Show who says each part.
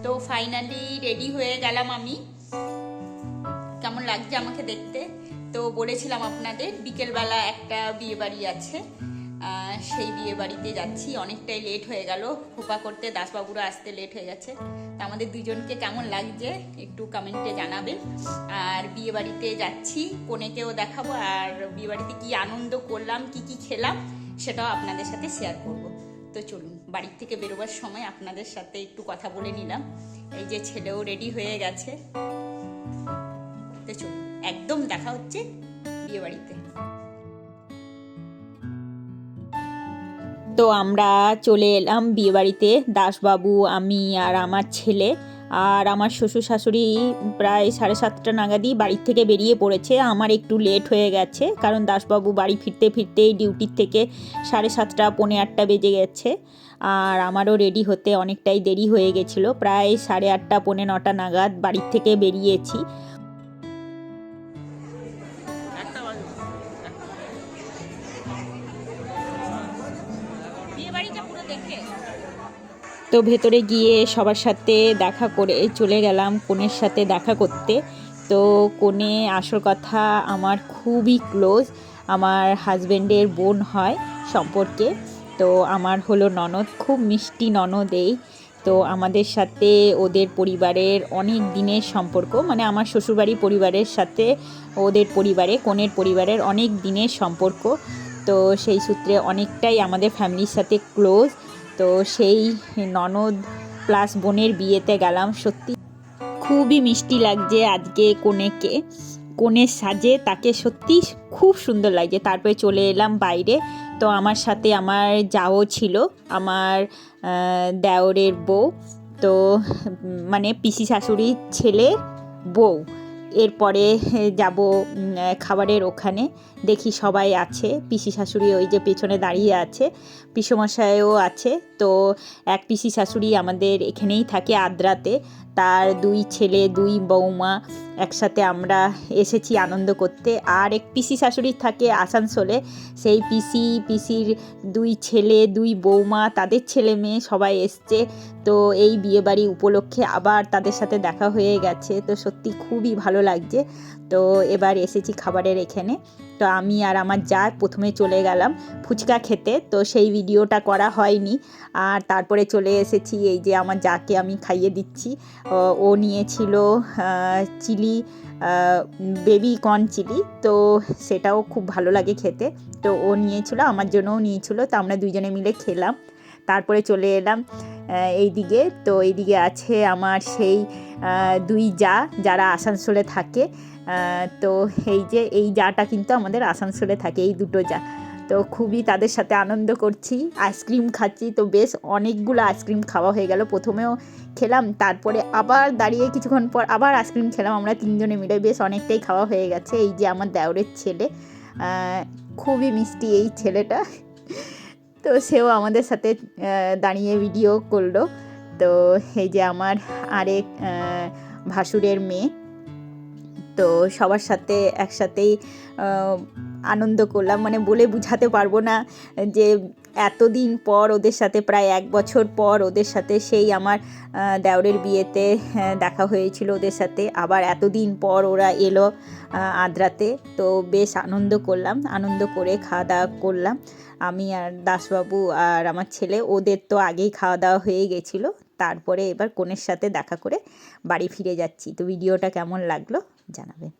Speaker 1: তো finally ready হয়ে গেলাম আমি। কেমন লাগছে আমাকে দেখতে? তো বলেছিলাম আপনাদের বিকেলবেলা একটা বিয়ে বাড়ি আছে, সেই বিয়ে বাড়িতে যাচ্ছি। অনেকটাই লেট হয়ে গেল, খোপা করতে দাসবাবুরা আসতে লেট হয়ে গেছে। তো আমাদের দুজনকে কেমন লাগছে একটু কমেন্টে জানাবেন। আর বিয়ে বাড়িতে যাচ্ছি, কনেকেও দেখাবো, আর বিয়ে বাড়িতে কী আনন্দ করলাম, কি কি খেলাম সেটাও আপনাদের সাথে শেয়ার করব। তো চলুন, বাড়ির থেকে বেরোবার সময় আপনাদের সাথে একটু কথা বলে নিলাম। এই যে ছেলেও রেডি হয়ে গেছে। তো চলুন, একদম দেখা হচ্ছে বিয়ে বাড়িতে। তো আমরা চলে এলাম বিয়ে বাড়িতে, দাসবাবু, আমি আর আমার ছেলে আর আমার শ্বশুর শাশুড়ি প্রায় 7:30 নাগাদই বাড়ির থেকে বেরিয়ে পড়েছে। আমার একটু লেট হয়ে গেছে, কারণ দাসবাবু বাড়ি ফিরতে ফিরতেই ডিউটির থেকে 7:30 পৌনে 8টা বেজে গেছে। আর আমারও রেডি হতে অনেকটাই দেরি হয়ে গেছিলো, প্রায় 8:30 পৌনে 9টা নাগাদ বাড়ির থেকে বেরিয়েছি। তো ভেতরে গিয়ে সবার সাথে দেখা করে চলে গেলাম কনের সাথে দেখা করতে। তো কনে আসল কথা আমার খুবই ক্লোজ, আমার হাজব্যান্ডের বোন হয় সম্পর্কে। তো আমার হলো ননদ, খুব মিষ্টি ননদ এই। তো আমাদের সাথে ওদের পরিবারের অনেক দিনের সম্পর্ক, মানে আমার শ্বশুরবাড়ি পরিবারের সাথে ওদের পরিবারে, কনের পরিবারের অনেক দিনের সম্পর্ক। তো সেই সূত্রে অনেকটাই আমাদের ফ্যামিলির সাথে ক্লোজ। তো সেই ননদ প্লাস বোনের বিয়েতে গেলাম। সত্যি খুবই মিষ্টি লাগছে আজকে কনেকে, কনের সাজে তাকে সত্যি খুব সুন্দর লাগছে। তারপরে চলে এলাম বাইরে। তো আমার সাথে আমার যাও ছিল, আমার দেওরের বউ, তো মানে পিসি শাশুড়ির ছেলের বউ। এরপরে যাব খাবারের ওখানে, দেখি সবাই আছে। পিসি শাশুড়ি ওই যে পেছনে দাঁড়িয়ে আছে, পিসমশাইও আছে। তো এক পিসি শাশুড়ি আমাদের এখানেই থাকে আদ্রাতে, তার 2 ছেলে 2 বৌমা একসাথে আমরা এসেছি আনন্দ করতে। আর এক পিসি শাশুড়ি থাকে আসানসোলে, সেই পিসির 2 ছেলে 2 বৌমা, তাদের ছেলে মেয়ে সবাই এসছে। তো এই বিয়েবাড়ি উপলক্ষে আবার তাদের সাথে দেখা হয়ে গেছে। তো সত্যি খুবই ভালো লাগছে। তো এবার এসেছি খাবারের এখানে। তো আমি আর আমার যা প্রথমে চলে গেলাম ফুচকা খেতে, তো সেই ভিডিওটা করা হয়নি। আর তারপরে চলে এসেছি, এই যে আমার যাকে আমি খাইয়ে দিচ্ছি, ও নিয়েছিল চিলি, বেবি কর্ন চিলি। তো সেটাও খুব ভালো লাগে খেতে। তো ও নিয়েছিল, আমার জন্যও নিয়েছিল, তো আমরা দুজনে মিলে খেলাম। তারপরে চলে এলাম এই দিকে। তো এইদিকে আছে আমার সেই 2 জা, যারা আসানসোলে থাকে। তো এই যে এই জাটা কিন্তু আমাদের আসানসোলে থাকে, এই 2 জা। তো খুবই তাদের সাথে আনন্দ করছি, আইসক্রিম খাচ্ছি। তো বেশ অনেকগুলো আইসক্রিম খাওয়া হয়ে গেল। প্রথমেও খেলাম, তারপরে আবার দাঁড়িয়ে কিছুক্ষণ পর আবার আইসক্রিম খেলাম। আমরা 3 জনে মিলে বেশ অনেকটাই খাওয়া হয়ে গেছে। এই যে আমার দেওরের ছেলে, খুবই মিষ্টি এই ছেলেটা। তো সেও আমাদের সাথে দাঁড়িয়ে ভিডিও করলো। তো এই যে আমার আরেক ভাসুরের মেয়ে। তো সবার সাথে একসাথেই আনন্দ করলাম, মানে বলে বোঝাতে পারবো না যে এতদিন পর ওদের সাথে, প্রায় 1 বছর পর ওদের সাথে সেই আমার দেওরের বিয়েতে দেখা হয়েছিল ওদের সাথে। আবার এতদিন পর ওরা এলো আদ্রাতে। তো বেশ আনন্দ করলাম, আনন্দ করে খাওয়া দাওয়া করলাম আমি আর দাসবাবু আর আমার ছেলে। ওদের তো আগেই খাওয়া দাওয়া হয়ে গেছিলো। তারপরে এবার কনের সাথে দেখা করে বাড়ি ফিরে যাচ্ছি। তো ভিডিওটা কেমন লাগলো জানাবেন।